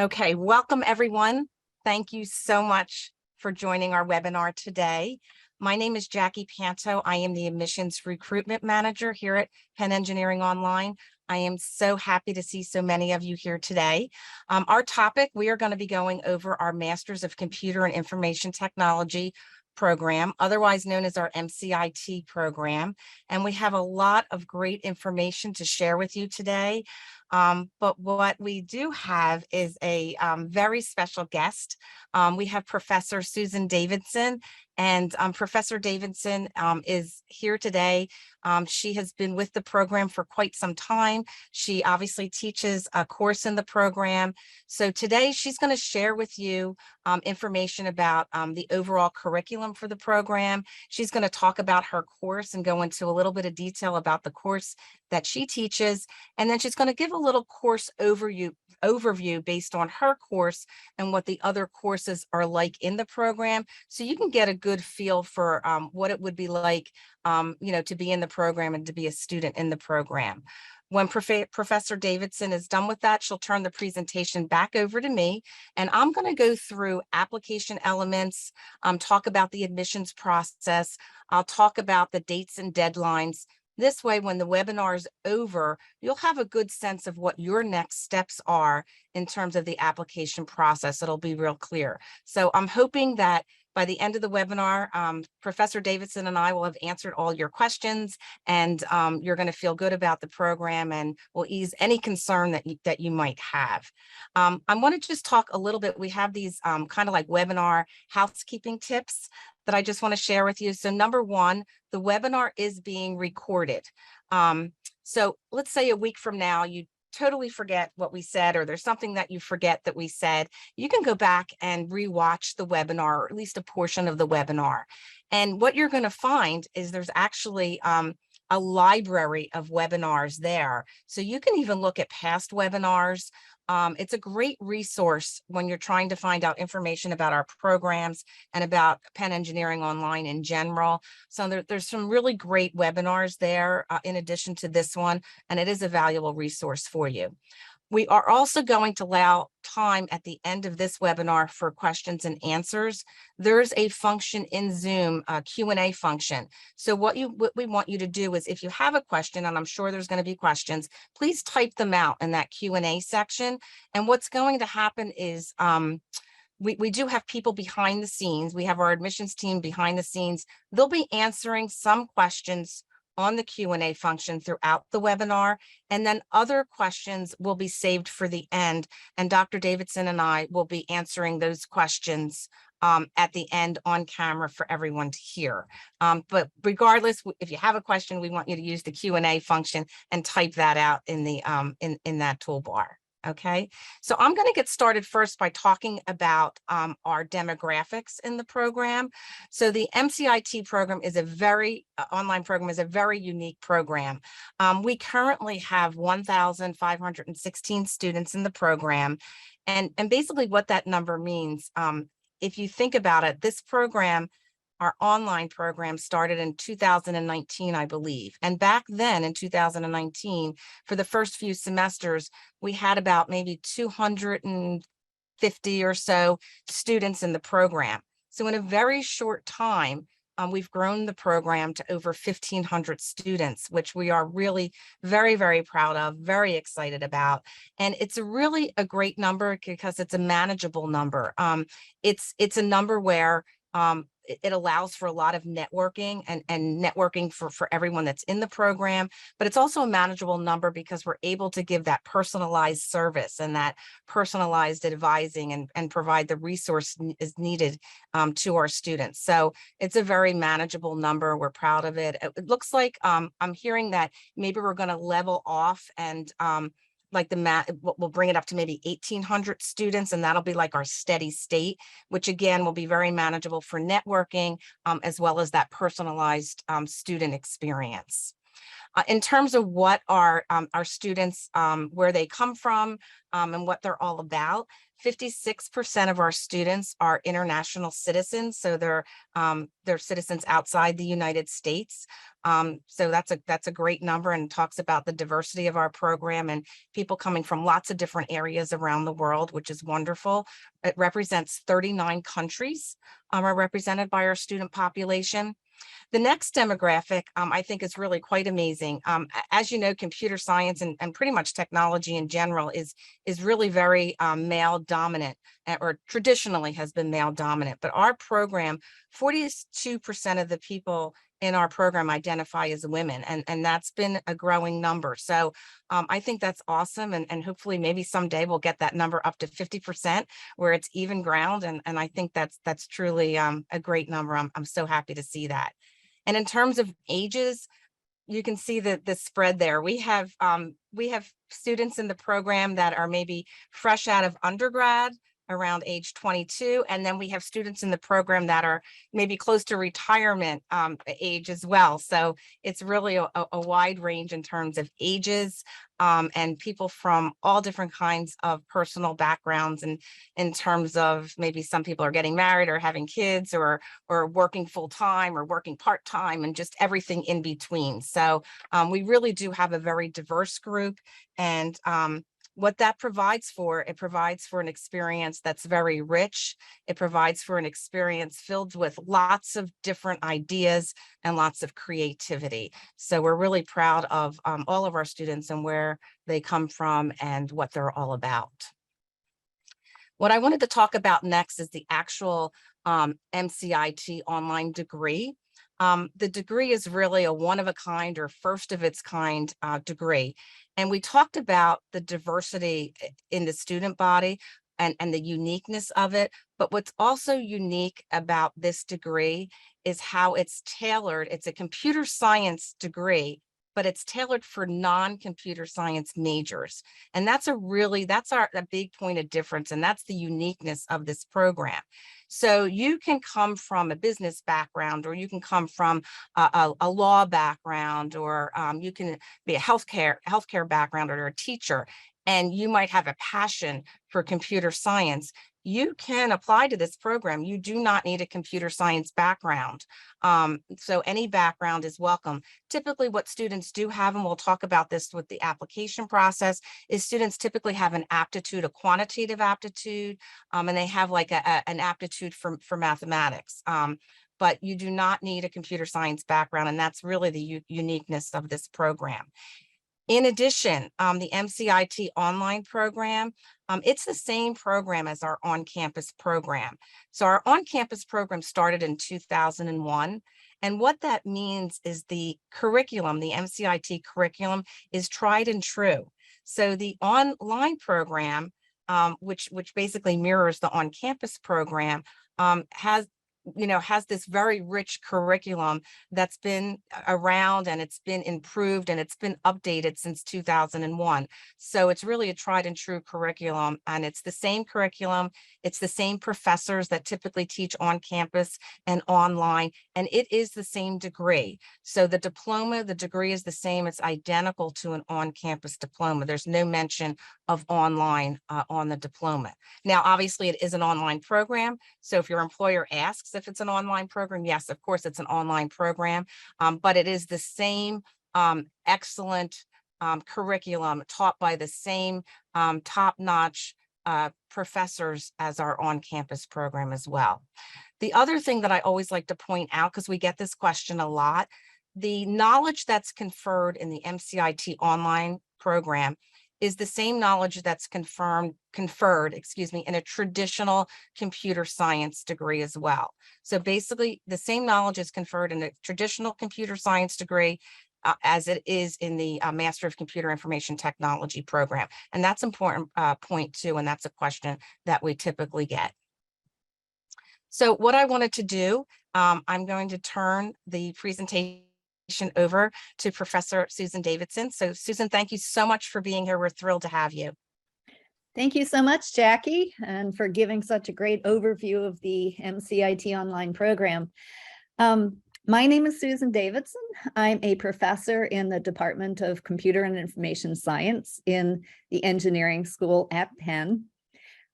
Okay, welcome everyone. Thank you so much for joining our webinar today. My name is Jackie Panto. I am the Admissions Recruitment Manager here at Penn Engineering Online. I am so happy to see so many of you here today. Our topic, we are going to be going over our Masters of Computer and Information Technology program, otherwise known as our MCIT program. And we have a lot of great information to share with you today. But what we do have is a very special guest. We have Professor Susan Davidson, and Professor Davidson is here today. She has been with the program for quite some time. She obviously teaches a course in the program. So today she's going to share with you information about the overall curriculum for the program. She's going to talk about her course and go into a little bit of detail about the course that she teaches. And then she's going to give a little course overview based on her course and what the other courses are like in the program. So you can get a good feel for what it would be like, to be in the program and to be a student in the program. When Professor Davidson is done with that, she'll turn the presentation back over to me, and I'm going to go through application elements, talk about the admissions process. I'll talk about the dates and deadlines. This way, when the webinar is over, you'll have a good sense of what your next steps are in terms of the application process. It'll be real clear. So I'm hoping that by the end of the webinar, Professor Davidson and I will have answered all your questions, and you're going to feel good about the program and will ease any concern that you might have. I want to just talk a little bit. We have these kind of like webinar housekeeping tips that I just want to share with you. So number one, the webinar is being recorded. So let's say a week from now, you totally forget what we said, or there's something that you forget that we said, you can go back and rewatch the webinar, or at least a portion of the webinar. And what you're going to find is there's actually a library of webinars there. So you can even look at past webinars. It's a great resource when you're trying to find out information about our programs and about Penn Engineering Online in general. So there's some really great webinars there in addition to this one, and it is a valuable resource for you. We are also going to allow time at the end of this webinar for questions and answers. There's a function in Zoom, a Q&A function. So what we want you to do is, if you have a question, and I'm sure there's going to be questions, please type them out in that Q&A section. And what's going to happen is we do have people behind the scenes. We have our admissions team behind the scenes. They'll be answering some questions on the Q&A function throughout the webinar, and then other questions will be saved for the end, and Dr. Davidson and I will be answering those questions at the end on camera for everyone to hear. But regardless, if you have a question, we want you to use the Q&A function and type that out in the in that toolbar. Okay, so I'm going to get started first by talking about our demographics in the program. So the MCIT program is a very online program, is a very unique program. We currently have 1,516 students in the program, and basically what that number means, if you think about it, this program, our online program, started in 2019, I believe. And back then in 2019, for the first few semesters, we had about maybe 250 or so students in the program. So in a very short time, we've grown the program to over 1,500 students, which we are really very, very proud of, very excited about. And it's really a great number because it's a manageable number. It's a number where it allows for a lot of networking and networking for everyone that's in the program, but it's also a manageable number because we're able to give that personalized service and that personalized advising and provide the resource is needed to our students. So it's a very manageable number. We're proud of it. It looks like I'm hearing that maybe we're going to level off and like we'll bring it up to maybe 1,800 students, and that'll be like our steady state, which again will be very manageable for networking, as well as that personalized student experience. In terms of what our students, where they come from and what they're all about, 56% of our students are international citizens, so they're citizens outside the United States. So that's a great number, and talks about the diversity of our program and people coming from lots of different areas around the world, which is wonderful. It represents 39 countries are represented by our student population. The next demographic, I think, is really quite amazing. As you know, computer science and pretty much technology in general is really very male dominant, or traditionally has been male dominant. But our program, 42% of the people in our program identify as women, and that's been a growing number. So I think that's awesome, and hopefully maybe someday we'll get that number up to 50%, where it's even ground, and I think that's truly a great number. I'm so happy to see that. And in terms of ages, you can see the spread there. We have students in the program that are maybe fresh out of undergrad, around age 22, and then we have students in the program that are maybe close to retirement age as well. So it's really a wide range in terms of ages, and people from all different kinds of personal backgrounds, and in terms of maybe some people are getting married or having kids, or working full-time or working part-time, and just everything in between. So we really do have a very diverse group, and what that provides for, it provides for an experience that's very rich. It provides for an experience filled with lots of different ideas and lots of creativity. So we're really proud of all of our students and where they come from and what they're all about. What I wanted to talk about next is the actual MCIT online degree. The degree is really a one-of-a-kind or first-of-its-kind degree. And we talked about the diversity in the student body and the uniqueness of it. But what's also unique about this degree is how it's tailored. It's a computer science degree, but it's tailored for non-computer science majors. And that's a big point of difference, and that's the uniqueness of this program. So you can come from a business background, or you can come from a law background, or you can be a healthcare background, or a teacher, and you might have a passion for computer science. You can apply to this program. You do not need a computer science background. So any background is welcome. Typically what students do have, and we'll talk about this with the application process, is students typically have an aptitude, a quantitative aptitude, and they have like an aptitude for mathematics. But you do not need a computer science background, and that's really the uniqueness of this program. In addition, the MCIT Online program, it's the same program as our on-campus program. So our on-campus program started in 2001. And what that means is the curriculum, the MCIT curriculum, is tried and true. So the online program, which basically mirrors the on-campus program, has this very rich curriculum that's been around, and it's been improved, and it's been updated since 2001. So it's really a tried and true curriculum, and it's the same curriculum. It's the same professors that typically teach on campus and online, and it is the same degree. So the degree is the same. It's identical to an on-campus diploma. There's no mention of online on the diploma. Now, obviously, it is an online program. So if your employer asks if it's an online program, yes, of course, it's an online program, but it is the same excellent curriculum taught by the same top-notch professors as our on-campus program as well. The other thing that I always like to point out, because we get this question a lot, the knowledge that's conferred in the MCIT Online program is the same knowledge that's conferred, in a traditional computer science degree as well. So basically, the same knowledge is conferred in a traditional computer science degree as it is in the Master of Computer Information Technology program. And that's an important point too, and that's a question that we typically get. So what I wanted to do, I'm going to turn the presentation over to Professor Susan Davidson. So Susan, thank you so much for being here. We're thrilled to have you. Thank you so much, Jackie, and for giving such a great overview of the MCIT Online program. My name is Susan Davidson. I'm a professor in the Department of Computer and Information Science in the engineering school at Penn.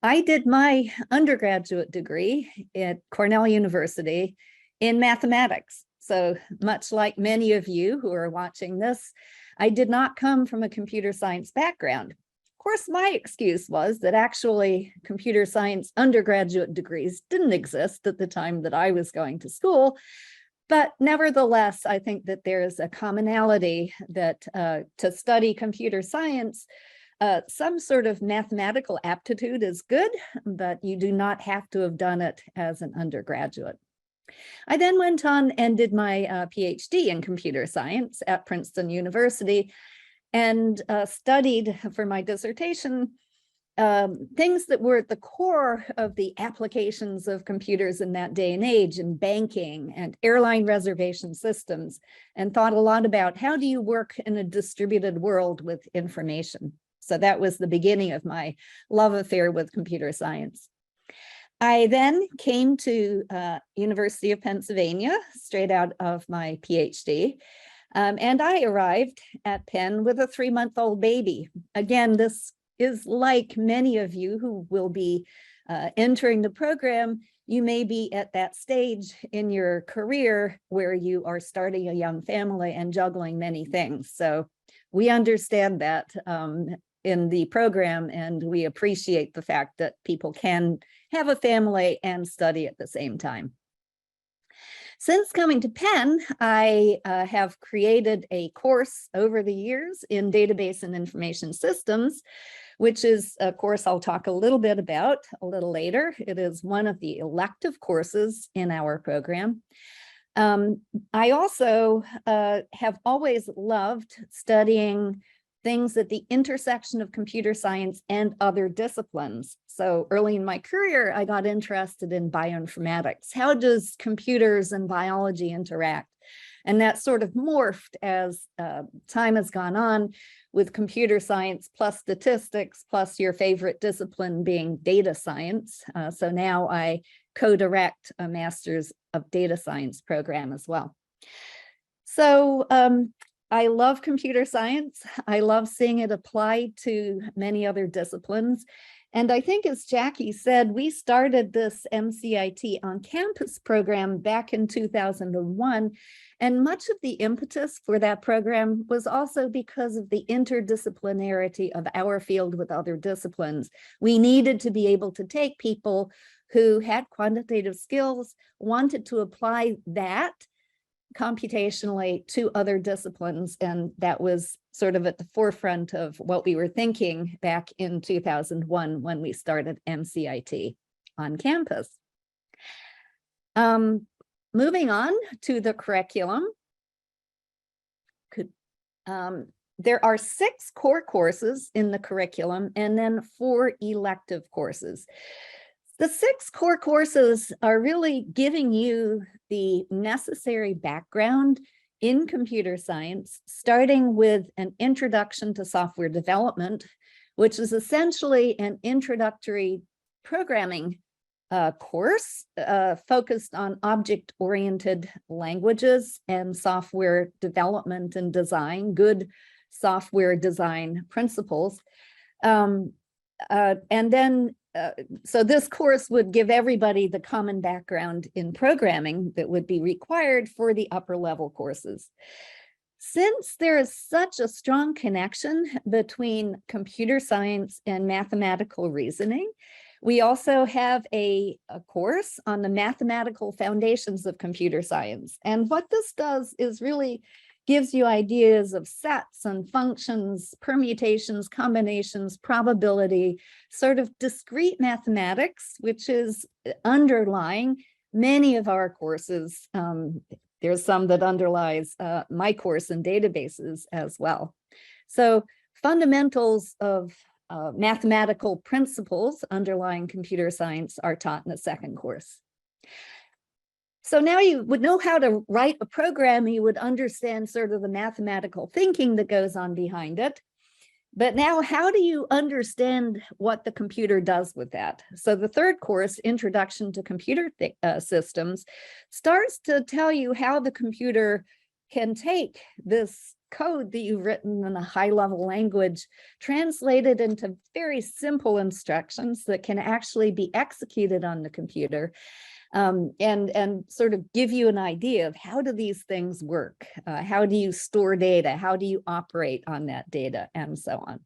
I did my undergraduate degree at Cornell University in mathematics. So much like many of you who are watching this, I did not come from a computer science background. Of course, my excuse was that actually computer science undergraduate degrees didn't exist at the time that I was going to school. But nevertheless, I think that there's a commonality that to study computer science, some sort of mathematical aptitude is good, but you do not have to have done it as an undergraduate. I then went on and did my PhD in computer science at Princeton University and studied for my dissertation things that were at the core of the applications of computers in that day and age, in banking and airline reservation systems, and thought a lot about how do you work in a distributed world with information. So that was the beginning of my love affair with computer science. I then came to University of Pennsylvania straight out of my PhD. And I arrived at Penn with a 3-month-old baby. Again, this is like many of you who will be entering the program. You may be at that stage in your career where you are starting a young family and juggling many things. So we understand that in the program, and we appreciate the fact that people can have a family and study at the same time. Since coming to Penn, I have created a course over the years in database and information systems, which is a course I'll talk a little bit about a little later. It is one of the elective courses in our program. I also have always loved studying things at the intersection of computer science and other disciplines. So early in my career, I got interested in bioinformatics. How does computers and biology interact? And that sort of morphed as time has gone on, with computer science plus statistics plus your favorite discipline being data science. So now I co-direct a Master's of Data Science program as well. So I love computer science. I love seeing it applied to many other disciplines. And I think, as Jackie said, we started this MCIT on campus program back in 2001. And much of the impetus for that program was also because of the interdisciplinarity of our field with other disciplines. We needed to be able to take people who had quantitative skills, wanted to apply that computationally to other disciplines, and that was sort of at the forefront of what we were thinking back in 2001 when we started MCIT on campus. Moving on to the curriculum, there are 6 core courses in the curriculum and then 4 elective courses. The 6 core courses are really giving you the necessary background in computer science, starting with an introduction to software development, which is essentially an introductory programming course focused on object-oriented languages and software development and design, good software design principles. And then so this course would give everybody the common background in programming that would be required for the upper level courses. Since there is such a strong connection between computer science and mathematical reasoning, we also have a course on the mathematical foundations of computer science. And what this does is really gives you ideas of sets and functions, permutations, combinations, probability, sort of discrete mathematics, which is underlying many of our courses. There's some that underlies my course in databases as well. So fundamentals of mathematical principles underlying computer science are taught in the second course. So now you would know how to write a program, you would understand sort of the mathematical thinking that goes on behind it. But now, how do you understand what the computer does with that? So the third course, Introduction to Computer Systems, starts to tell you how the computer can take this code that you've written in a high-level language, translate it into very simple instructions that can actually be executed on the computer, and sort of give you an idea of how do these things work? How do you store data? How do you operate on that data, and so on.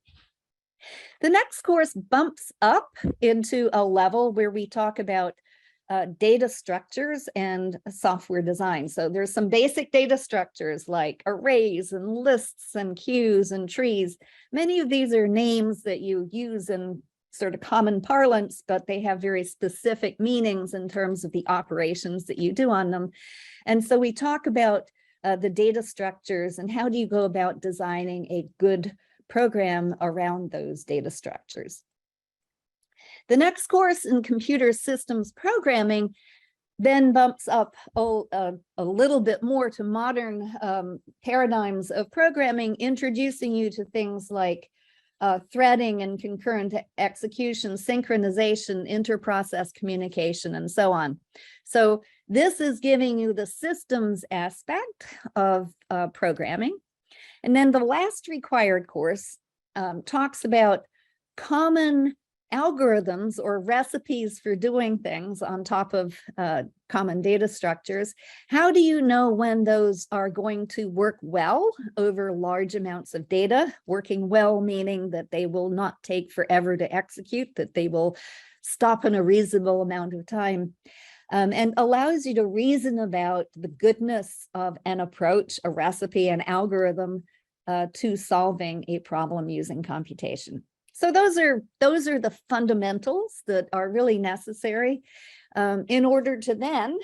The next course bumps up into a level where we talk about data structures and software design. So there's some basic data structures like arrays and lists and queues and trees. Many of these are names that you use in sort of common parlance, but they have very specific meanings in terms of the operations that you do on them. And so we talk about the data structures and how do you go about designing a good program around those data structures. The next course in computer systems programming then bumps up a little bit more to modern paradigms of programming, introducing you to things like threading and concurrent execution, synchronization, inter-process communication, and so on. So this is giving you the systems aspect of programming. And then the last required course talks about common algorithms or recipes for doing things on top of common data structures. How do you know when those are going to work well over large amounts of data? Working well meaning that they will not take forever to execute, that they will stop in a reasonable amount of time, and allows you to reason about the goodness of an approach, a recipe, an algorithm to solving a problem using computation. So those are the fundamentals that are really necessary in order to then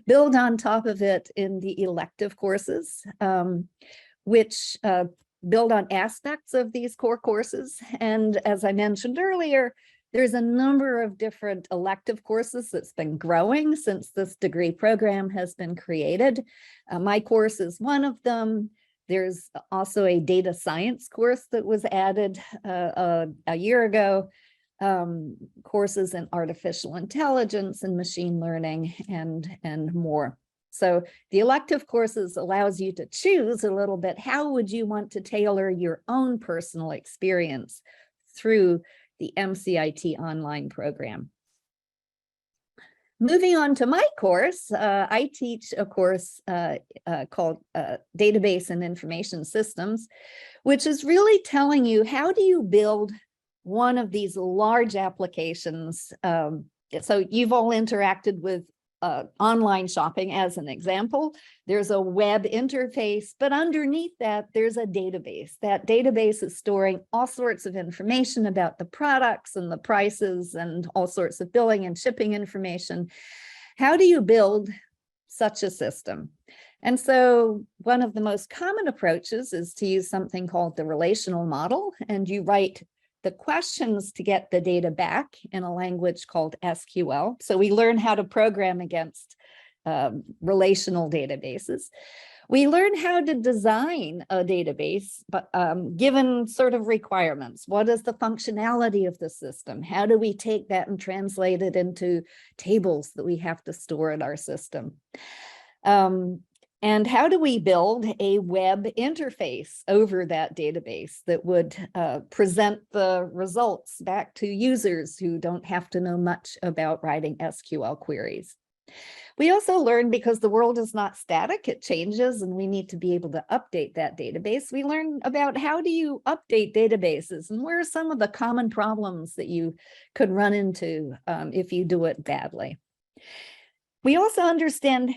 build on top of it in the elective courses, which build on aspects of these core courses. And as I mentioned earlier, there's a number of different elective courses that's been growing since this degree program has been created. My course is one of them. There's also a data science course that was added a year ago, courses in artificial intelligence and machine learning and more. So the elective courses allows you to choose a little bit, how would you want to tailor your own personal experience through the MCIT Online program. Moving on to my course, I teach a course called Database and Information Systems, which is really telling you how do you build one of these large applications. So you've all interacted with online shopping as an example. There's a web interface, but underneath that, there's a database. That database is storing all sorts of information about the products and the prices and all sorts of billing and shipping information. How do you build such a system? And so one of the most common approaches is to use something called the relational model, and you write the questions to get the data back in a language called SQL. So we learn how to program against relational databases. We learn how to design a database, but given sort of requirements. What is the functionality of the system? How do we take that and translate it into tables that we have to store in our system? And how do we build a web interface over that database that would present the results back to users who don't have to know much about writing SQL queries? We also learn, because the world is not static, it changes, and we need to be able to update that database. We learn about how do you update databases and where are some of the common problems that you could run into if you do it badly. We also understand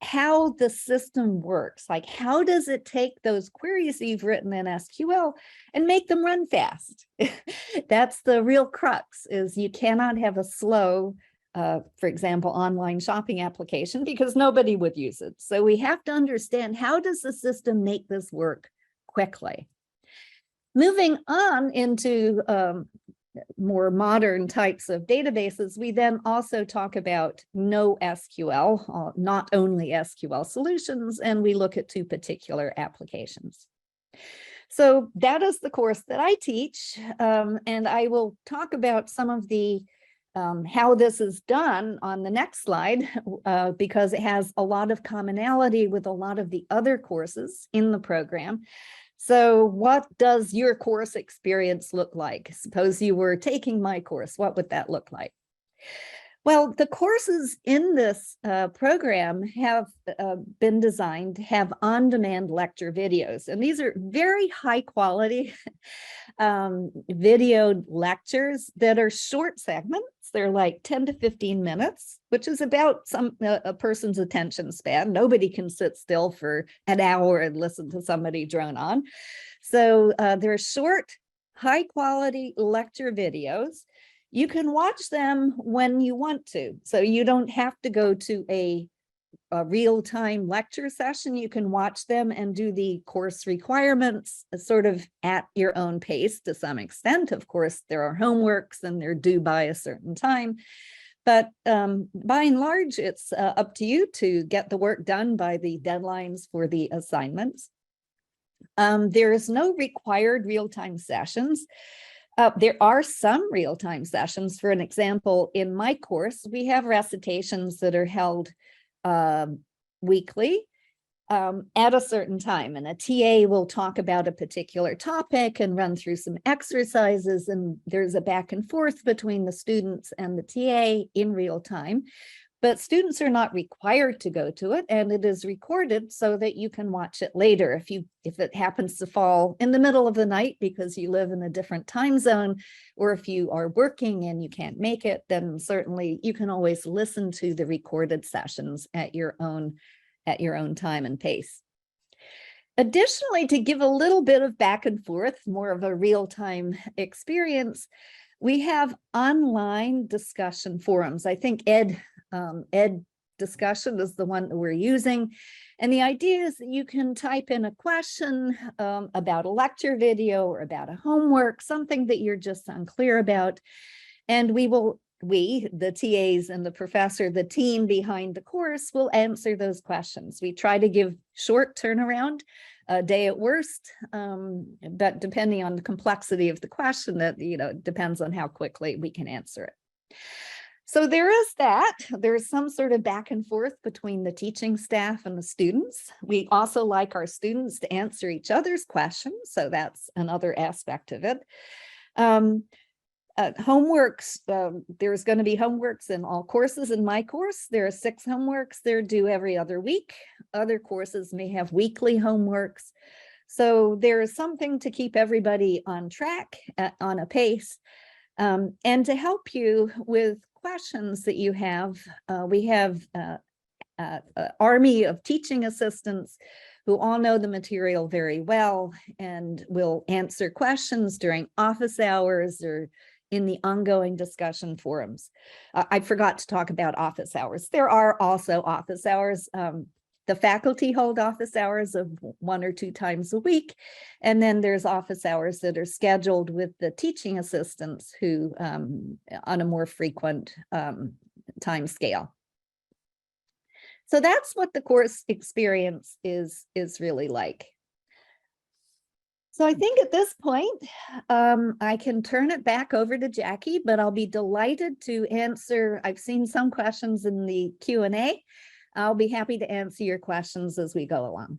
how the system works, like how does it take those queries you've written in SQL and make them run fast? That's the real crux, is you cannot have a slow, for example, online shopping application because nobody would use it. So we have to understand, how does the system make this work quickly? Moving on into more modern types of databases, we then also talk about no SQL, not only SQL solutions, and we look at two particular applications. So that is the course that I teach, and I will talk about some of the how this is done on the next slide, because it has a lot of commonality with a lot of the other courses in the program. So what does your course experience look like? Suppose you were taking my course, what would that look like? Well, the courses in this program have been designed to have on-demand lecture videos, and these are very high quality video lectures that are short segments. They're like 10 to 15 minutes, which is about a person's attention span. Nobody can sit still for an hour and listen to somebody drone on. So they're short, high quality lecture videos. You can watch them when you want to. So you don't have to go to a real-time lecture session. You can watch them and do the course requirements sort of at your own pace to some extent. Of course, there are homeworks and they're due by a certain time. But by and large, it's up to you to get the work done by the deadlines for the assignments. There is no required real-time sessions. There are some real-time sessions. For an example, in my course, we have recitations that are held weekly at a certain time, and a TA will talk about a particular topic and run through some exercises, and there's a back and forth between the students and the TA in real time. But students are not required to go to it, and it is recorded so that you can watch it later. If it happens to fall in the middle of the night because you live in a different time zone, or if you are working and you can't make it, then certainly you can always listen to the recorded sessions at your own time and pace. Additionally, to give a little bit of back and forth, more of a real-time experience, we have online discussion forums. I think Ed discussion is the one that we're using. And the idea is that you can type in a question about a lecture video or about a homework, something that you're just unclear about. And we, the TAs and the professor, the team behind the course, will answer those questions. We try to give short turnaround, a day at worst, but depending on the complexity of the question, that depends on how quickly we can answer it. So there is that. There's some sort of back and forth between the teaching staff and the students. We also like our students to answer each other's questions, so that's another aspect of it. Homeworks, there's going to be homeworks in all courses. In my course, there are 6 homeworks. They're due every other week. Other courses may have weekly homeworks. So there is something to keep everybody on track, on a pace. And to help you with questions that you have, we have an army of teaching assistants who all know the material very well and will answer questions during office hours or in the ongoing discussion forums. I forgot to talk about office hours. There are also office hours. The faculty hold office hours of 1 or 2 times a week. And then there's office hours that are scheduled with the teaching assistants who on a more frequent time scale. So that's what the course experience is really like. So I think at this point, I can turn it back over to Jackie, but I'll be delighted to answer. I've seen some questions in the Q&A. I'll be happy to answer your questions as we go along.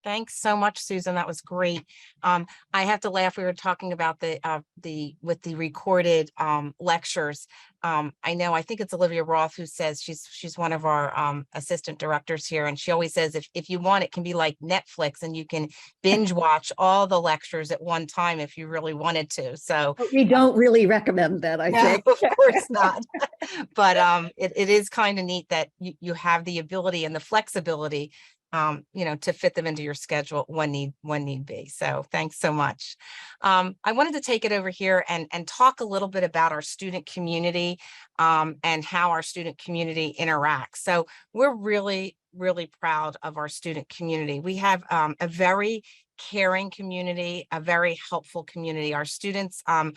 Thanks so much, Susan. That was great. I have to laugh. We were talking about with the recorded lectures. I think it's Olivia Roth who says she's one of our assistant directors here, and she always says if you want, it can be like Netflix, and you can binge watch all the lectures at one time if you really wanted to. So we don't really recommend that, I think. No, of course not. But it is kind of neat that you have the ability and the flexibility to fit them into your schedule when need be. So thanks so much. I wanted to take it over here and talk a little bit about our student community and how our student community interacts. So we're really proud of our student community. We have a very caring community, a very helpful community. Our students are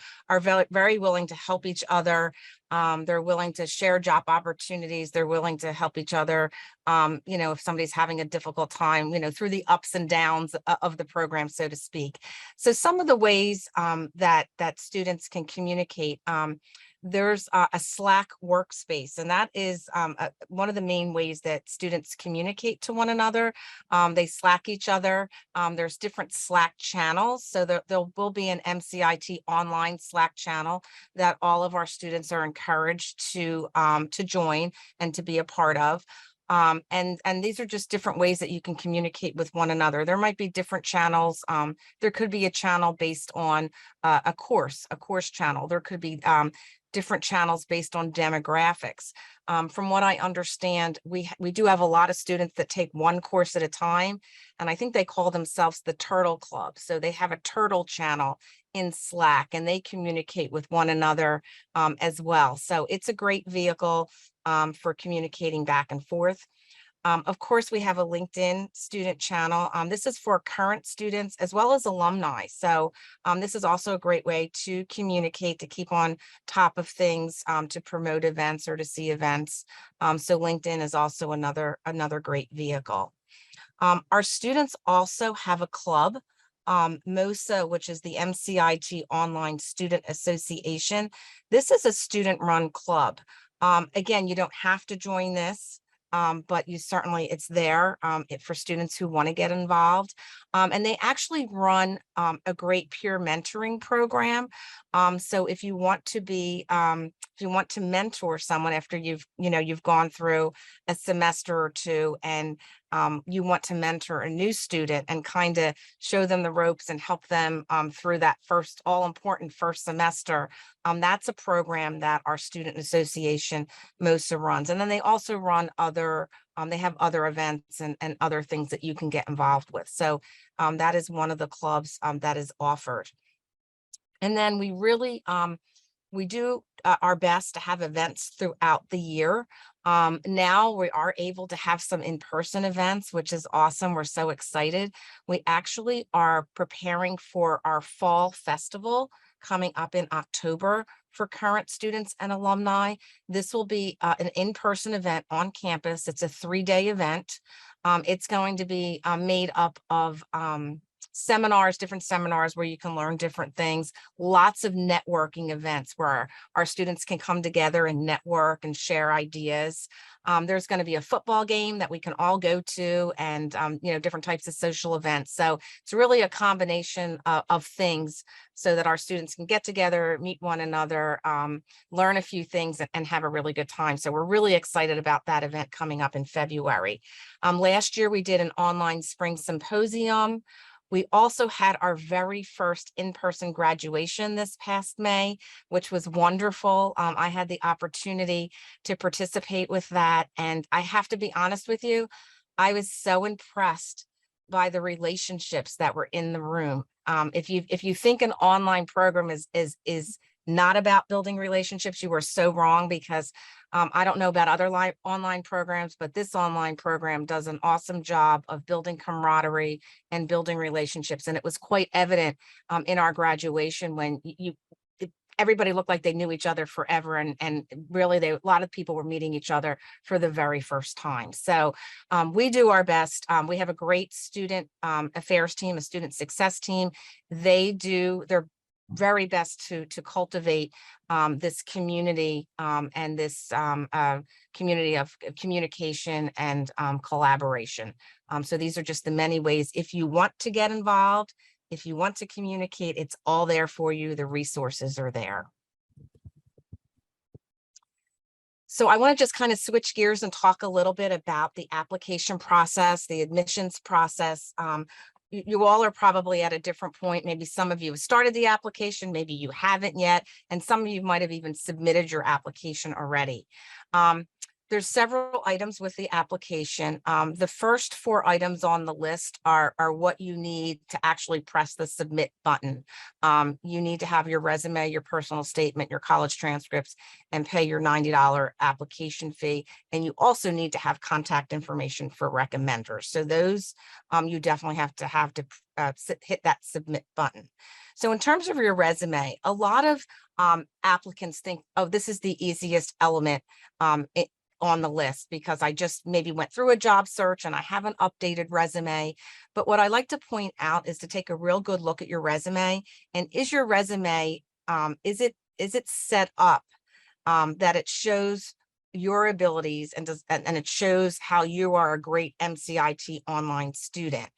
very willing to help each other. They're willing to share job opportunities. They're willing to help each other. If somebody's having a difficult time, through the ups and downs of the program, so to speak. So some of the ways that students can communicate, there's a Slack workspace, and that is one of the main ways that students communicate to one another. They Slack each other. There's different Slack channels. So there will be an MCIT Online Slack channel that all of our students are encouraged to join and to be a part of. And these are just different ways that you can communicate with one another. There might be different channels. There could be a channel based on a course channel. There could be different channels based on demographics. From what I understand, we do have a lot of students that take one course at a time, and I think they call themselves the Turtle Club. So they have a Turtle channel in Slack, and they communicate with one another as well. So it's a great vehicle for communicating back and forth. Of course, we have a LinkedIn student channel. This is for current students as well as alumni. So this is also a great way to communicate, to keep on top of things, to promote events or to see events. So LinkedIn is also another great vehicle. Our students also have a club, MOSA, which is the MCIT Online Student Association. This is a student-run club. Again, you don't have to join this. But it's there for students who want to get involved. And they actually run a great peer mentoring program. So if you want to mentor someone after you've gone through a semester or two, and you want to mentor a new student and kind of show them the ropes and help them through that all-important first semester, that's a program that our student association MOSA runs. And then they also run they have other events and other things that you can get involved with. So that is one of the clubs that is offered. And then we do our best to have events throughout the year. Now we are able to have some in-person events, which is awesome. We're so excited. We actually are preparing for our fall festival coming up in October for current students and alumni. This will be an in-person event on campus. It's a 3-day event. It's going to be made up of different seminars where you can learn different things, lots of networking events where our students can come together and network and share ideas. There's going to be a football game that we can all go to, and different types of social events. So it's really a combination of things so that our students can get together, meet one another, learn a few things, and have a really good time. So we're really excited about that event coming up in February. Last year we did an online spring symposium. We also had our very first in-person graduation this past May, which was wonderful. I had the opportunity to participate with that. And I have to be honest with you, I was so impressed by the relationships that were in the room. If you think an online program is not about building relationships, you are so wrong, because I don't know about other online programs, but this online program does an awesome job of building camaraderie and building relationships. And it was quite evident in our graduation when everybody looked like they knew each other forever. And really, a lot of people were meeting each other for the very first time. So we do our best. We have a great student affairs team, a student success team. They do their very best to cultivate this community and this community of communication and collaboration. So these are just the many ways. If you want to get involved, if you want to communicate, it's all there for you. The resources are there. So I want to just kind of switch gears and talk a little bit about the application process, the admissions process. You all are probably at a different point. Maybe some of you have started the application, maybe you haven't yet, and some of you might have even submitted your application already. There's several items with the application. The first 4 items on the list are what you need to actually press the submit button. You need to have your resume, your personal statement, your college transcripts, and pay your $90 application fee. And you also need to have contact information for recommenders. So those you definitely have to hit that submit button. So in terms of your resume, a lot of applicants think, oh, this is the easiest element on the list because I just maybe went through a job search and I have an updated resume. But what I like to point out is to take a real good look at your resume. And is your resume, is it set up that it shows your abilities and it shows how you are a great MCIT online student.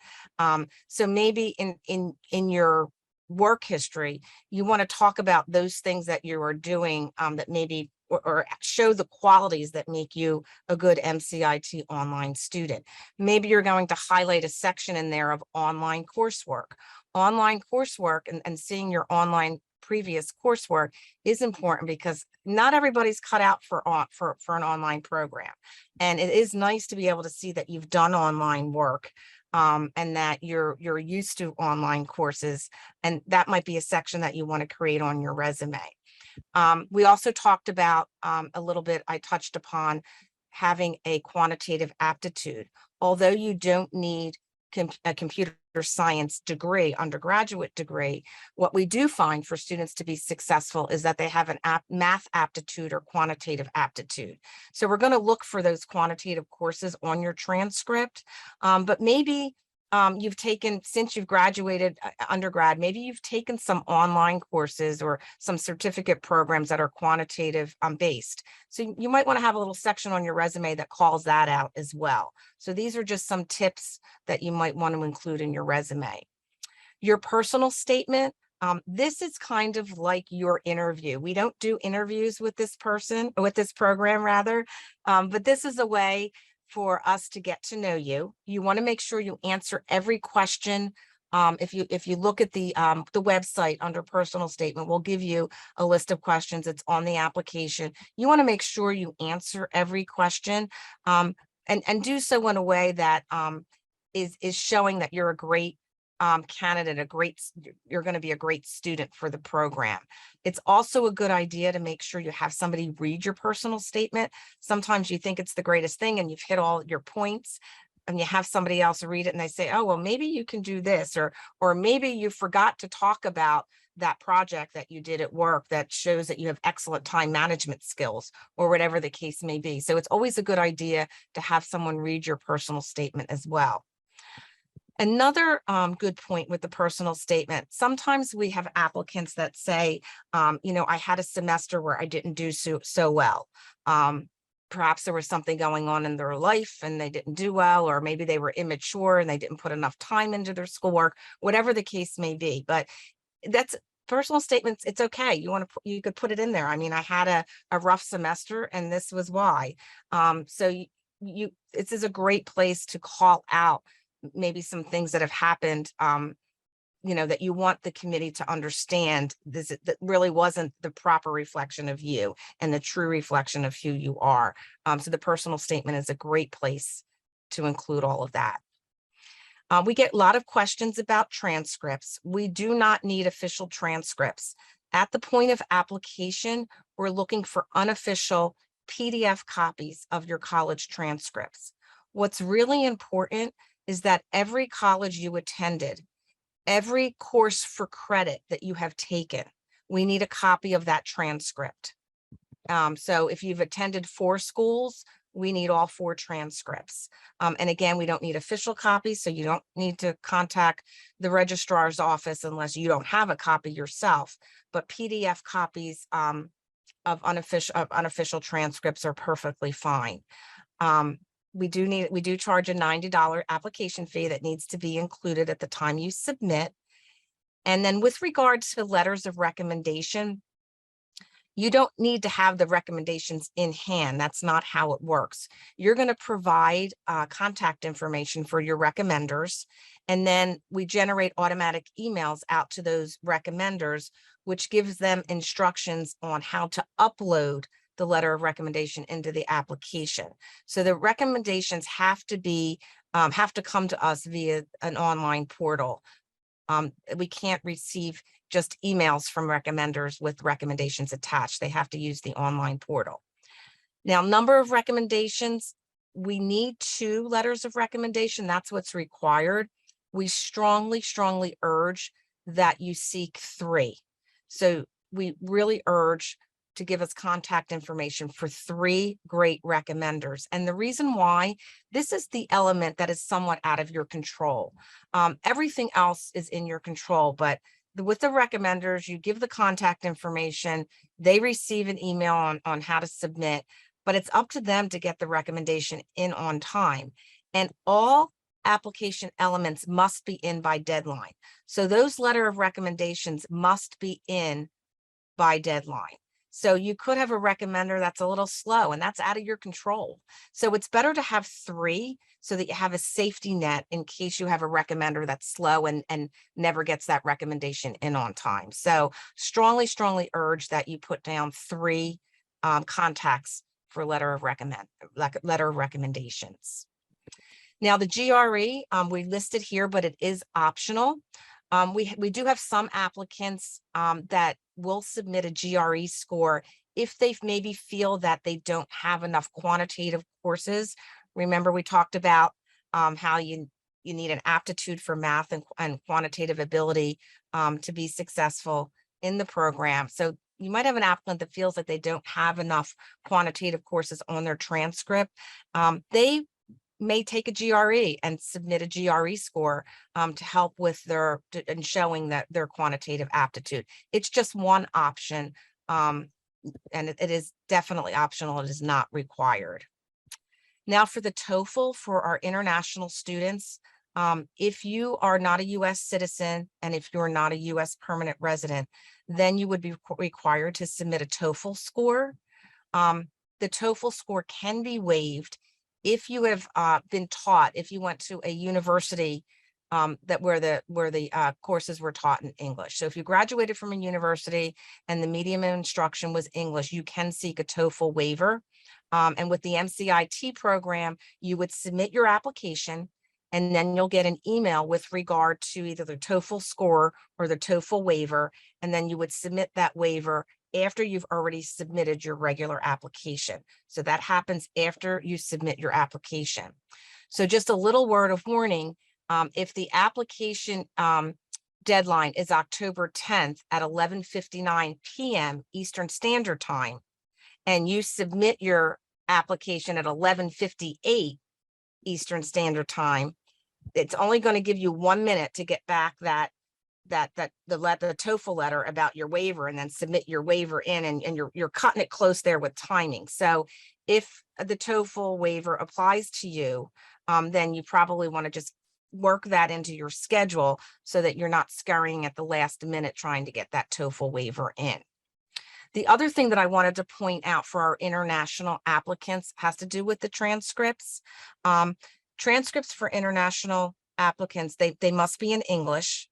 So maybe in your work history, you want to talk about those things that you are doing that maybe or show the qualities that make you a good MCIT online student. Maybe you're going to highlight a section in there of online coursework. Online coursework and seeing your online previous coursework is important because not everybody's cut out for an online program. And it is nice to be able to see that you've done online work and that you're used to online courses. And that might be a section that you want to create on your resume. We also talked about a little bit, I touched upon having a quantitative aptitude. Although you don't need a computer science degree, undergraduate degree, what we do find for students to be successful is that they have an math aptitude or quantitative aptitude. So we're going to look for those quantitative courses on your transcript, but maybe you've taken, since you've graduated undergrad, maybe you've taken some online courses or some certificate programs that are quantitative based. So you might want to have a little section on your resume that calls that out as well. So these are just some tips that you might want to include in your resume. Your personal statement. This is kind of like your interview. We don't do interviews with this program rather, but this is a way for us to get to know you. You want to make sure you answer every question. If you look at the website under personal statement, we'll give you a list of questions. It's on the application. You want to make sure you answer every question and do so in a way that is showing that you're a great candidate, you're going to be a great student for the program. It's also a good idea to make sure you have somebody read your personal statement. Sometimes you think it's the greatest thing and you've hit all your points and you have somebody else read it and they say, oh, well, maybe you can do this, or maybe you forgot to talk about that project that you did at work that shows that you have excellent time management skills, or whatever the case may be. So it's always a good idea to have someone read your personal statement as well. Another good point with the personal statement, sometimes we have applicants that say, I had a semester where I didn't do so well. Perhaps there was something going on in their life and they didn't do well, or maybe they were immature and they didn't put enough time into their schoolwork, whatever the case may be. But that's personal statements. It's okay. You could put it in there. I mean, I had a rough semester and this was why. So this is a great place to call out maybe some things that have happened, that you want the committee to understand that really wasn't the proper reflection of you and the true reflection of who you are. So the personal statement is a great place to include all of that. We get a lot of questions about transcripts. We do not need official transcripts. At the point of application, we're looking for unofficial PDF copies of your college transcripts. What's really important is that every college you attended, every course for credit that you have taken, we need a copy of that transcript. So if you've attended 4 schools, we need all 4 transcripts. And again, we don't need official copies, so you don't need to contact the registrar's office unless you don't have a copy yourself. But PDF copies of unofficial transcripts are perfectly fine. We do charge a $90 application fee that needs to be included at the time you submit. And then with regard to letters of recommendation, you don't need to have the recommendations in hand. That's not how it works. You're going to provide contact information for your recommenders, and then we generate automatic emails out to those recommenders, which gives them instructions on how to upload the letter of recommendation into the application. So the recommendations have to come to us via an online portal. We can't receive just emails from recommenders with recommendations attached. They have to use the online portal. Now, number of recommendations, we need 2 letters of recommendation. That's what's required. We strongly, strongly urge that you seek 3. So we really urge to give us contact information for 3 great recommenders. And the reason why, this is the element that is somewhat out of your control. Everything else is in your control, but with the recommenders, you give the contact information, they receive an email on how to submit, but it's up to them to get the recommendation in on time. And all application elements must be in by deadline. So those letter of recommendations must be in by deadline. So you could have a recommender that's a little slow, and that's out of your control. So it's better to have 3 so that you have a safety net in case you have a recommender that's slow and never gets that recommendation in on time. So strongly, strongly urge that you put down 3 contacts for letter of recommendations. Now the GRE, we listed here, but it is optional. We do have some applicants that will submit a GRE score if they maybe feel that they don't have enough quantitative courses. Remember, we talked about how you need an aptitude for math and quantitative ability to be successful in the program. So you might have an applicant that feels like they don't have enough quantitative courses on their transcript. They may take a GRE and submit a GRE score to help with and showing that their quantitative aptitude. It's just one option, and it is definitely optional. It is not required. Now for the TOEFL for our international students, if you are not a U.S. citizen and if you're not a U.S. permanent resident, then you would be required to submit a TOEFL score. The TOEFL score can be waived if you have been taught, if you went to a university where the courses were taught in English. So if you graduated from a university and the medium of instruction was English, you can seek a TOEFL waiver. And with the MCIT program, you would submit your application, and then you'll get an email with regard to either the TOEFL score or the TOEFL waiver, and then you would submit that waiver after you've already submitted your regular application. So that happens after you submit your application. So just a little word of warning, if the application deadline is October 10th at 11:59 p.m. Eastern Standard Time, and you submit your application at 11:58 Eastern Standard Time, it's only going to give you 1 minute to get back the TOEFL letter about your waiver, and then submit your waiver in, and you're cutting it close there with timing. So if the TOEFL waiver applies to you, then you probably want to just work that into your schedule so that you're not scurrying at the last minute trying to get that TOEFL waiver in. The other thing that I wanted to point out for our international applicants has to do with the transcripts. Transcripts for international applicants, they must be in English.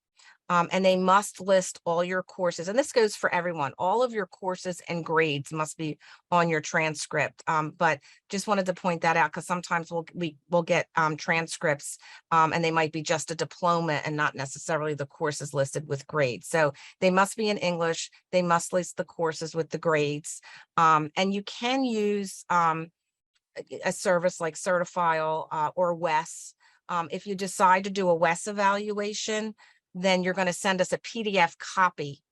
And they must list all your courses. And this goes for everyone. All of your courses and grades must be on your transcript. But just wanted to point that out because sometimes we'll get transcripts and they might be just a diploma and not necessarily the courses listed with grades. So they must be in English. They must list the courses with the grades. And you can use a service like Certifile or WES. If you decide to do a WES evaluation, then you're going to send us a PDF copy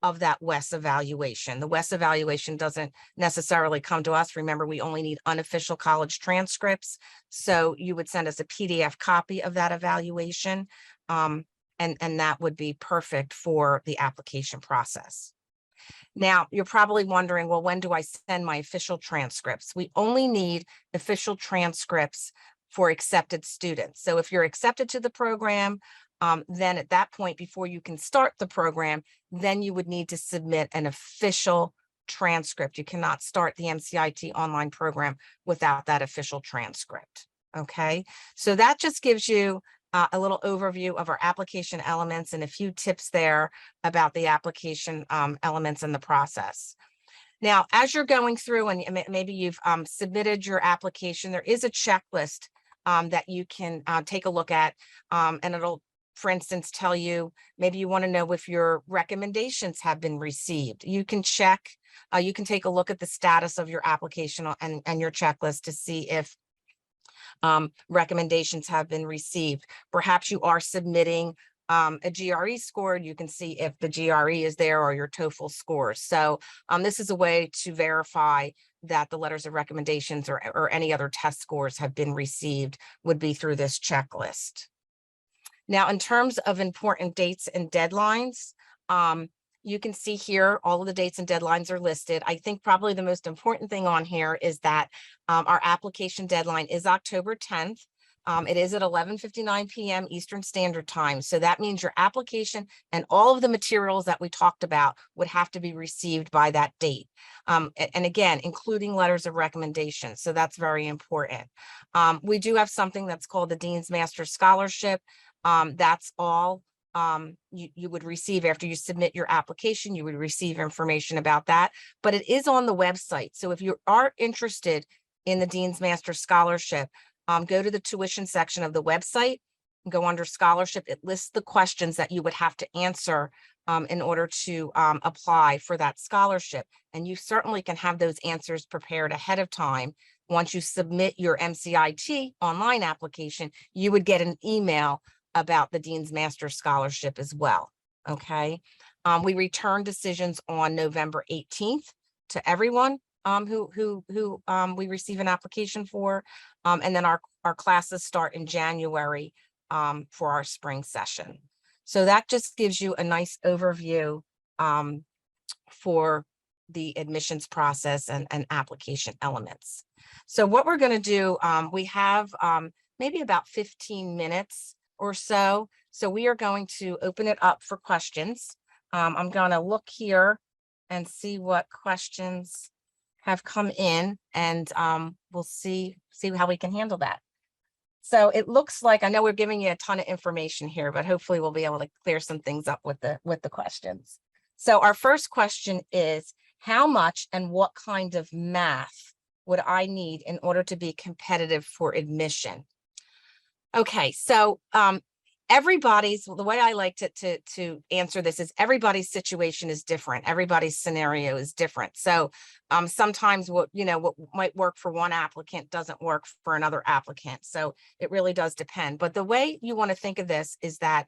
of that WES evaluation. The WES evaluation doesn't necessarily come to us. Remember, we only need unofficial college transcripts. So you would send us a PDF copy of that evaluation, and that would be perfect for the application process. Now, you're probably wondering, well, when do I send my official transcripts? We only need official transcripts for accepted students. So if you're accepted to the program, then at that point, before you can start the program, then you would need to submit an official transcript. You cannot start the MCIT online program without that official transcript. Okay, so that just gives you a little overview of our application elements and a few tips there about the application elements in the process. Now, as you're going through and maybe you've submitted your application, there is a checklist that you can take a look at, and it'll, for instance, tell you, maybe you want to know if your recommendations have been received. You can check, you can take a look at the status of your application and your checklist to see if recommendations have been received. Perhaps you are submitting a GRE score. You can see if the GRE is there or your TOEFL scores. So this is a way to verify that the letters of recommendations or any other test scores have been received, would be through this checklist. Now, in terms of important dates and deadlines, you can see here all of the dates and deadlines are listed. I think probably the most important thing on here is that our application deadline is October 10th. It is at 11:59 p.m. Eastern Standard Time. So that means your application and all of the materials that we talked about would have to be received by that date. And again, including letters of recommendation. So that's very important. We do have something that's called the Dean's Master Scholarship. That's all you would receive after you submit your application. You would receive information about that, but it is on the website. So if you are interested in the Dean's Master Scholarship, go to the tuition section of the website, go under scholarship. It lists the questions that you would have to answer in order to apply for that scholarship. And you certainly can have those answers prepared ahead of time. Once you submit your MCIT online application, you would get an email about the Dean's Master Scholarship as well. Okay. We return decisions on November 18th to everyone who we receive an application for. And then our classes start in January for our spring session. So that just gives you a nice overview for the admissions process and application elements. So what we're going to do, we have maybe about 15 minutes or so. So we are going to open it up for questions. I'm going to look here and see what questions have come in, and we'll see how we can handle that. So it looks like, I know we're giving you a ton of information here, but hopefully we'll be able to clear some things up with the questions. So our first question is, how much and what kind of math would I need in order to be competitive for admission? Okay, so the way I like to answer this is everybody's situation is different. Everybody's scenario is different. So sometimes what might work for one applicant doesn't work for another applicant. So it really does depend. But the way you want to think of this is that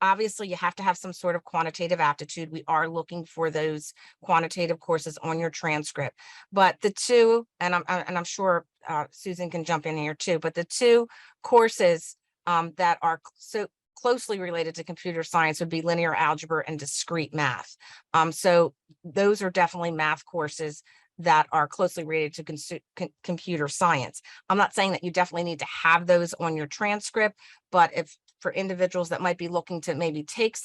obviously you have to have some sort of quantitative aptitude. We are looking for those quantitative courses on your transcript. But the two, and I'm sure Susan can jump in here too, but the two courses that are so closely related to computer science would be linear algebra and discrete math. So those are definitely math courses that are closely related to computer science. I'm not saying that you definitely need to have those on your transcript, but if for individuals that might be looking to maybe take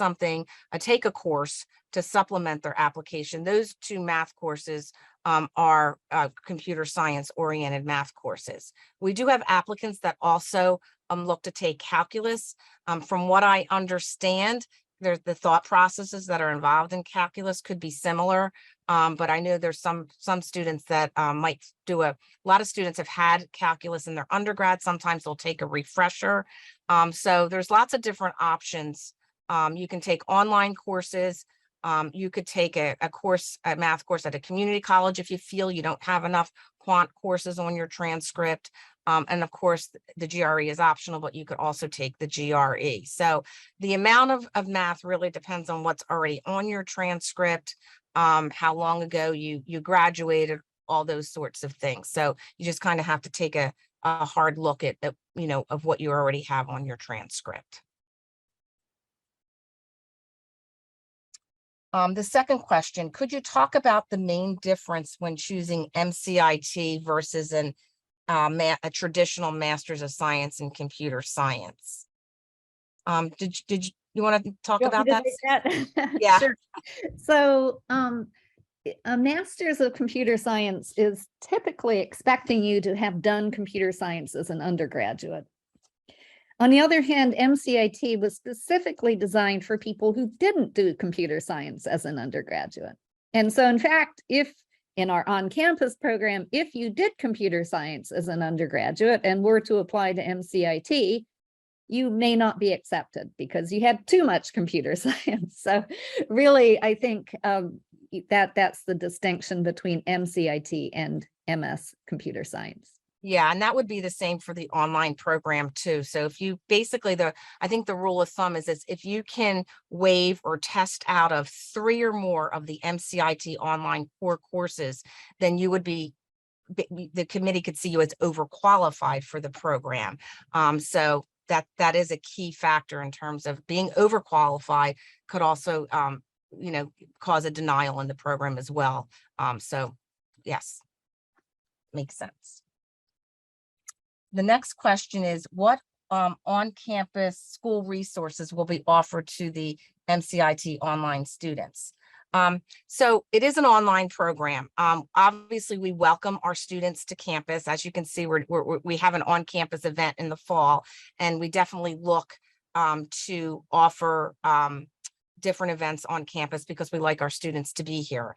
a course to supplement their application, those two math courses are computer science oriented math courses. We do have applicants that also look to take calculus. From what I understand, the thought processes that are involved in calculus could be similar, but I know there's some students that might do a lot of students have had calculus in their undergrad. Sometimes they'll take a refresher. So there's lots of different options. You can take online courses. You could take a math course at a community college if you feel you don't have enough quant courses on your transcript. And of course, the GRE is optional, but you could also take the GRE. So the amount of math really depends on what's already on your transcript, how long ago you graduated, all those sorts of things. So you just kind of have to take a hard look at of what you already have on your transcript. The second question, could you talk about the main difference when choosing MCIT versus a traditional Master's of Science in Computer Science? Did you want to talk about that? Yeah. Sure. So a Master's of Computer Science is typically expecting you to have done computer science as an undergraduate. On the other hand, MCIT was specifically designed for people who didn't do computer science as an undergraduate. And so in fact, if in our on-campus program, if you did computer science as an undergraduate and were to apply to MCIT, you may not be accepted because you had too much computer science. So really, I think that's the distinction between MCIT and MS computer science. Yeah, and that would be the same for the online program too. So if you basically I think the rule of thumb is if you can waive or test out of 3 or more of the MCIT online core courses, then you would be, the committee could see you as overqualified for the program. So that is a key factor in terms of being overqualified could also, cause a denial in the program as well. So yes, makes sense. The next question is, what on-campus school resources will be offered to the MCIT online students? So it is an online program. Obviously, we welcome our students to campus. As you can see, we have an on-campus event in the fall, and we definitely look to offer different events on campus because we like our students to be here.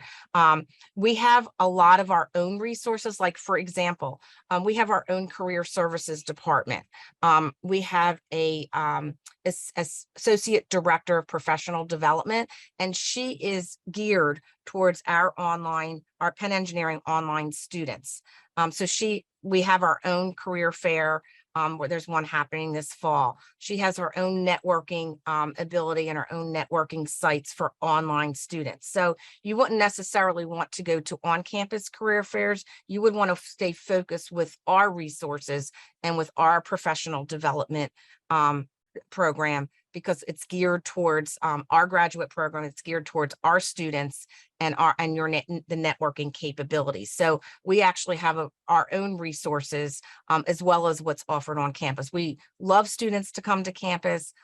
We have a lot of our own resources, like for example, we have our own career services department. We have a associate director of professional development, and she is geared towards our Penn Engineering online students. So we have our own career fair, where there's one happening this fall. She has her own networking ability and her own networking sites for online students. So you wouldn't necessarily want to go to on-campus career fairs. You would want to stay focused with our resources and with our professional development program, because it's geared towards our graduate program. It's geared towards our students and the networking capabilities. So we actually have our own resources as well as what's offered on campus. We love students to come to campus.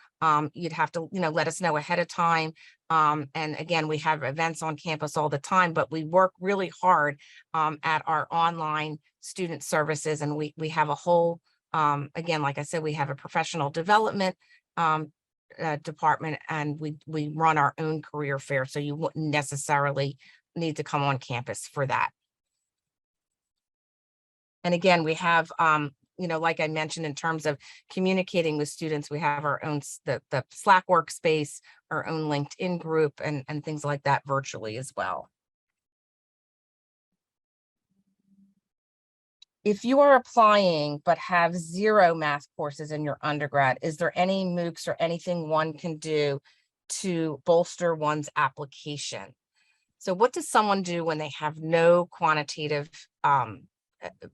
You'd have to, let us know ahead of time. And again, we have events on campus all the time, but we work really hard at our online student services. And we have a whole, again, like I said, we have a professional development department, and we run our own career fair. So you wouldn't necessarily need to come on campus for that. And again, we have, like I mentioned, in terms of communicating with students, we have our own, the Slack workspace, our own LinkedIn group, and things like that virtually as well. If you are applying but have 0 math courses in your undergrad, is there any MOOCs or anything one can do to bolster one's application? So what does someone do when they have no quantitative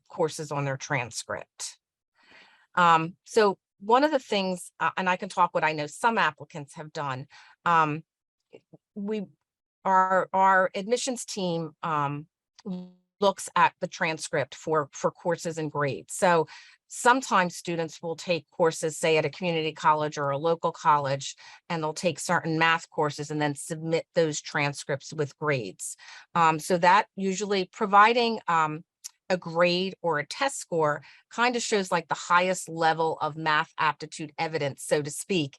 courses on their transcript? So one of the things, and I can talk what I know some applicants have done, our admissions team looks at the transcript for courses and grades. So sometimes students will take courses, say at a community college or a local college, and they'll take certain math courses and then submit those transcripts with grades. So that usually providing a grade or a test score kind of shows like the highest level of math aptitude evidence, so to speak,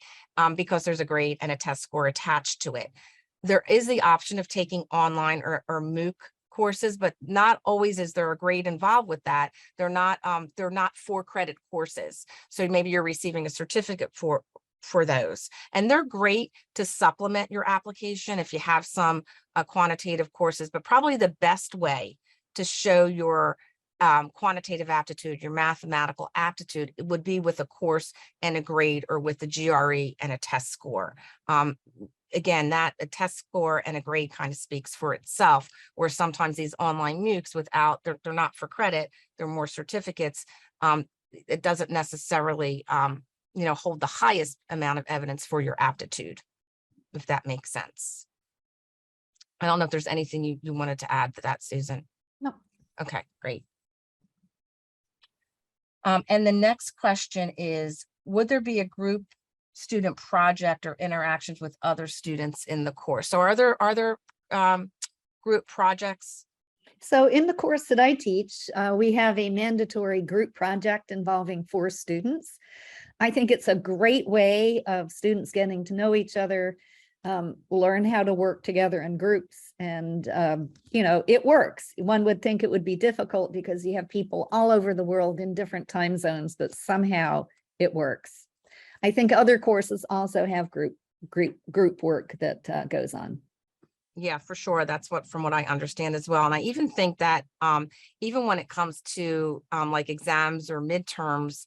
because there's a grade and a test score attached to it. There is the option of taking online or MOOC courses, but not always is there a grade involved with that. They're not 4-credit courses. So maybe you're receiving a certificate for those. And they're great to supplement your application if you have some quantitative courses, but probably the best way to show your quantitative aptitude, your mathematical aptitude, it would be with a course and a grade, or with a GRE and a test score. Again, that a test score and a grade kind of speaks for itself, where sometimes these online MOOCs they're not for credit, they're more certificates. It doesn't necessarily, hold the highest amount of evidence for your aptitude, if that makes sense. I don't know if there's anything you wanted to add to that, Susan. No. Okay, great. And the next question is, would there be a group student project or interactions with other students in the course? So are there group projects? So in the course that I teach, we have a mandatory group project involving 4 students. I think it's a great way of students getting to know each other, learn how to work together in groups, And, it works. One would think it would be difficult because you have people all over the world in different time zones, but somehow it works. I think other courses also have group work that goes on. Yeah, for sure. That's from what I understand as well. And I even think that even when it comes to like exams or midterms,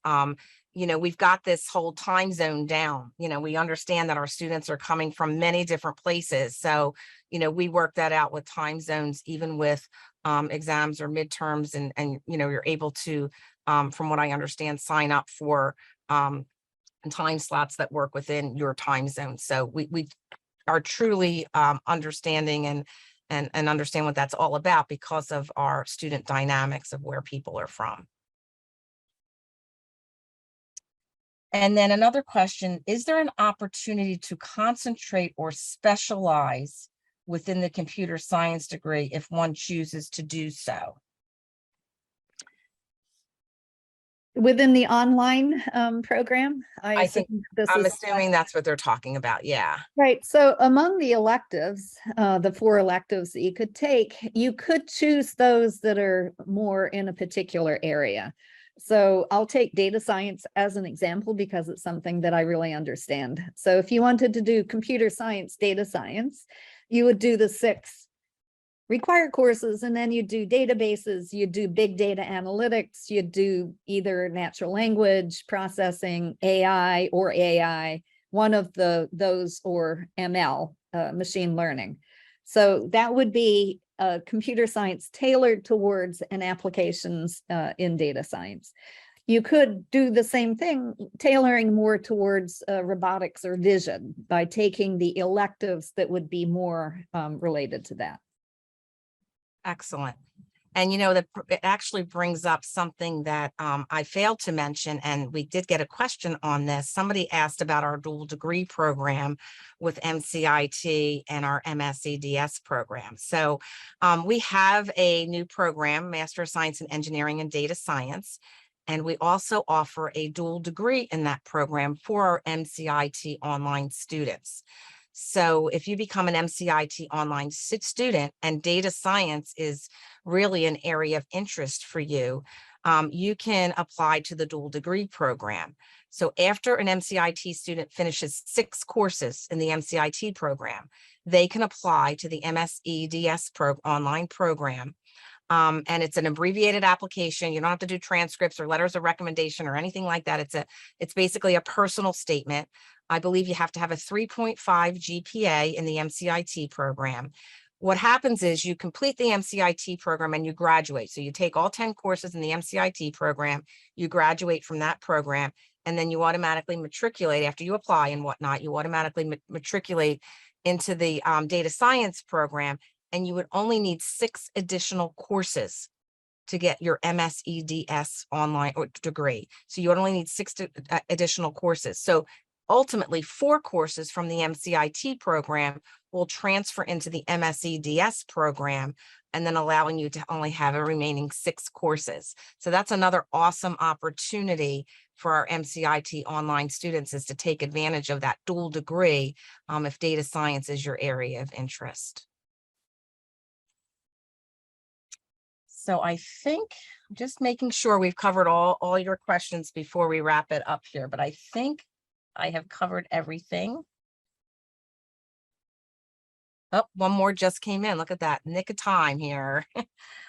we've got this whole time zone down. We understand that our students are coming from many different places. So, we work that out with time zones, even with exams or midterms. And you're able to, from what I understand, sign up for time slots that work within your time zone. So we are truly understanding and understand what that's all about because of our student dynamics of where people are from. And then another question, is there an opportunity to concentrate or specialize within the computer science degree if one chooses to do so? Within the online program, I think this I'm is assuming that's what they're talking about. Yeah. right. So among the electives, the 4 electives that you could take, you could choose those that are more in a particular area. So I'll take data science as an example because it's something that I really understand. So if you wanted to do computer science, data science, you would do the 6 required courses, and then you do databases, you do big data analytics, you do either natural language processing, AI, one of those, or ML, machine learning. So that would be computer science tailored towards an applications in data science. You could do the same thing, tailoring more towards robotics or vision by taking the electives that would be more related to that. Excellent. And that it actually brings up something that I failed to mention, and we did get a question on this. Somebody asked about our dual degree program with MCIT and our MSEDS program. So we have a new program, Master of Science in Engineering and Data Science, and we also offer a dual degree in that program for our MCIT Online students. So if you become an MCIT Online student and data science is really an area of interest for you, you can apply to the dual degree program. So after an MCIT student finishes 6 courses in the MCIT program, they can apply to the MSEDS online program. And it's an abbreviated application. You don't have to do transcripts or letters of recommendation or anything like that. It's basically a personal statement. I believe you have to have a 3.5 GPA in the MCIT program. What happens is you complete the MCIT program and you graduate. So you take all 10 courses in the MCIT program, you graduate from that program, and then you automatically matriculate after you apply and whatnot. You automatically matriculate into the data science program, and you would only need 6 additional courses to get your MSEDS online degree. So you would only need 6 additional courses. So ultimately 4 courses from the MCIT program will transfer into the MSEDS program, and then allowing you to only have a remaining 6 courses. So that's another awesome opportunity for our MCIT online students, is to take advantage of that dual degree if data science is your area of interest. So I think just making sure we've covered all your questions before we wrap it up here, but I think I have covered everything. Oh, one more just came in. Look at that, nick of time here.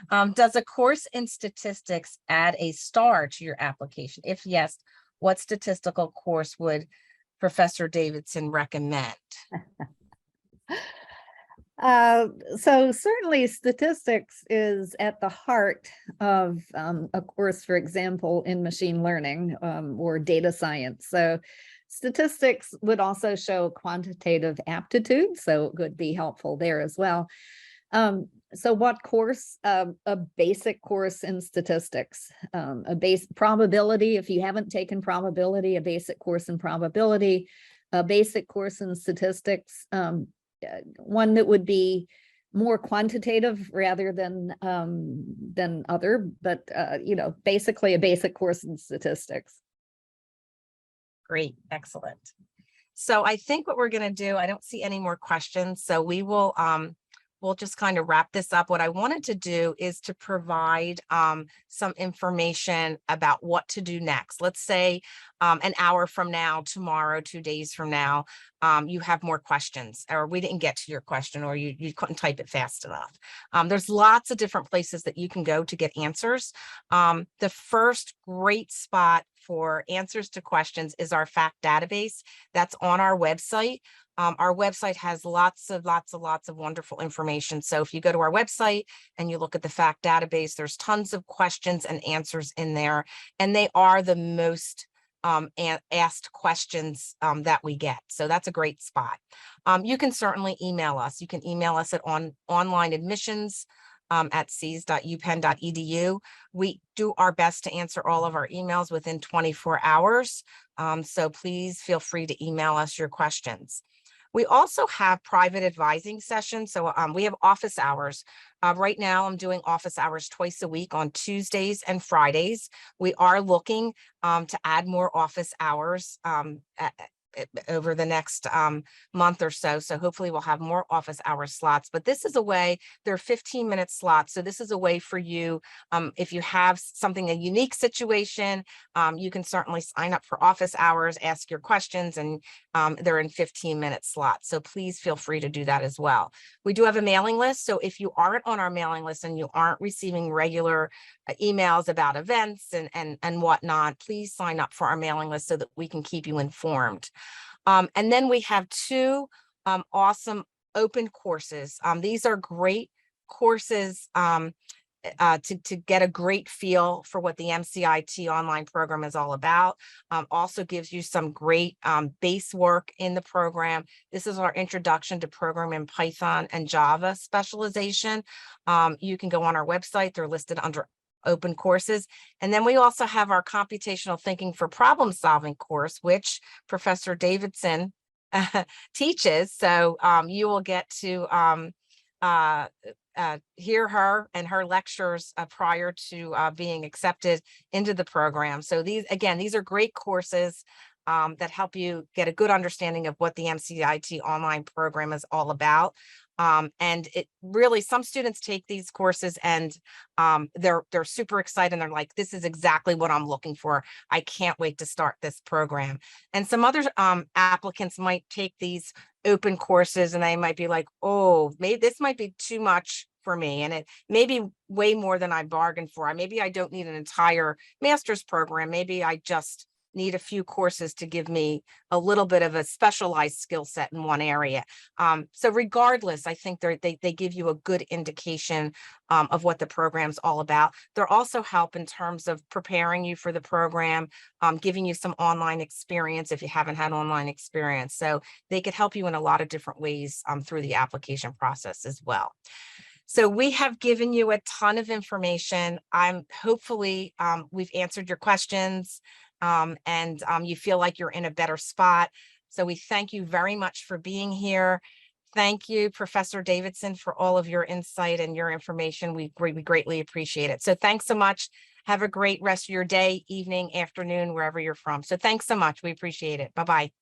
Does a course in statistics add a star to your application? If yes, what statistical course would Professor Davidson recommend? So certainly statistics is at the heart of a course, for example, in machine learning or data science. So statistics would also show quantitative aptitude, so it would be helpful there as well. So what course? A basic course in statistics, a base probability. If you haven't taken probability, a basic course in probability, a basic course in statistics, one that would be more quantitative rather than other, but basically a basic course in statistics. Great, excellent. So I think what we're going to do, I don't see any more questions, so we will we'll just kind of wrap this up. What I wanted to do is to provide some information about what to do next. Let's say an hour from now, tomorrow, 2 days from now, you have more questions, or we didn't get to your question, or you couldn't type it fast enough. There's lots of different places that you can go to get answers. The first great spot for answers to questions is our fact database. That's on our website. Our website has lots of wonderful information. So if you go to our website and you look at the fact database, there's tons of questions and answers in there, and they are the most asked questions that we get. So that's a great spot. You can certainly email us. You can email us at online admissions at cs.upenn.edu. We do our best to answer all of our emails within 24 hours. So please feel free to email us your questions. We also have private advising sessions. So we have office hours. Right now, I'm doing office hours twice a week on Tuesdays and Fridays. We are looking to add more office hours over the next month or so. So hopefully we'll have more office hour slots, but this is a way, they're 15-minute slots. So this is a way for you, if you have a unique situation, you can certainly sign up for office hours, ask your questions, and they're in 15-minute slots. So please feel free to do that as well. We do have a mailing list. So if you aren't on our mailing list and you aren't receiving regular emails about events and whatnot, please sign up for our mailing list so that we can keep you informed. And then we have two awesome open courses. These are great courses to get a great feel for what the MCIT online program is all about. Also gives you some great base work in the program. This is our introduction to programming in Python and Java specialization. You can go on our website. They're listed under open courses. And then we also have our computational thinking for problem solving course, which Professor Davidson teaches. So you will get to hear her and her lectures prior to being accepted into the program. So these are great courses that help you get a good understanding of what the MCIT online program is all about. And it really, some students take these courses and they're super excited, and they're like, this is exactly what I'm looking for. I can't wait to start this program. And some other applicants might take these open courses and they might be like, oh, maybe this might be too much for me, and it may be way more than I bargained for. Maybe I don't need an entire master's program. Maybe I just need a few courses to give me a little bit of a specialized skill set in one area. So regardless, I think they give you a good indication of what the program's all about. They're also help in terms of preparing you for the program, giving you some online experience if you haven't had online experience. So they could help you in a lot of different ways through the application process as well. So we have given you a ton of information. Hopefully we've answered your questions. And you feel like you're in a better spot. So we thank you very much for being here. Thank you, Professor Davidson, for all of your insight and your information. We greatly appreciate it. So thanks so much. Have a great rest of your day, evening, afternoon, wherever you're from. So thanks so much. We appreciate it. Bye-bye.